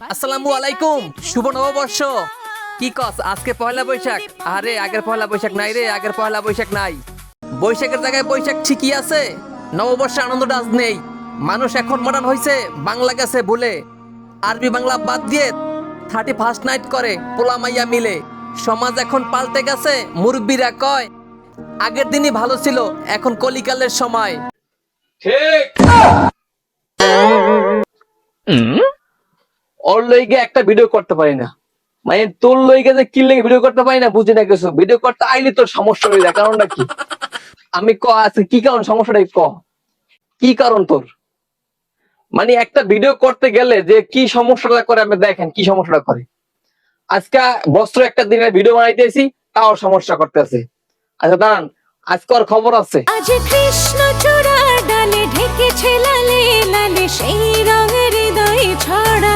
আসসালামু আলাইকুম, শুভ নববর্ষ। কি কস আজকে পয়লা বৈশাখ? আরে আগের পয়লা বৈশাখ নাই রে, আগের পয়লা বৈশাখ নাই। বৈশাখের জায়গায় বৈশাখ ঠিকই আছে, নববর্ষে আনন্দটা আজ নেই। মানুষ এখন মডার্ন হয়েছে, বাংলা গেছে ভুলে। আরবি বাংলা বাদ দিয়ে 31st নাইট করে পোলা মাইয়া মিলে। সমাজ এখন পাল্টে গেছে, মুরব্বীরা কয় আগের দিনই ভালো ছিল, এখন কলিকালের সময়। ঠিক ওর লইগে একটা ভিডিও করতে পারি না, মানে তোর লইগে যে কি লেগে ভিডিও করতে পারি না বুঝি না কিছু। ভিডিও করতে আইলে তোর সমস্যা হয়ে যায়, কারণটা কি? আমি ক আছে কি কারণ, সমস্যাটাই ক, কি কারণ তোর? মানে একটা ভিডিও করতে গেলে যে কি সমস্যাটা করে আপনি দেখেন, কি সমস্যাটা করে। আজকে বস্ত্র একটা দিনের ভিডিও বানাইতেছি, তাও সমস্যা করতেছে। আচ্ছা দাঁড়ান, আজকে ওর খবর আছে। আজ কৃষ্ণ চূড়ার ডালে ঢেকেছে লালে লালে সেই রঙের হৃদয় ছড়া।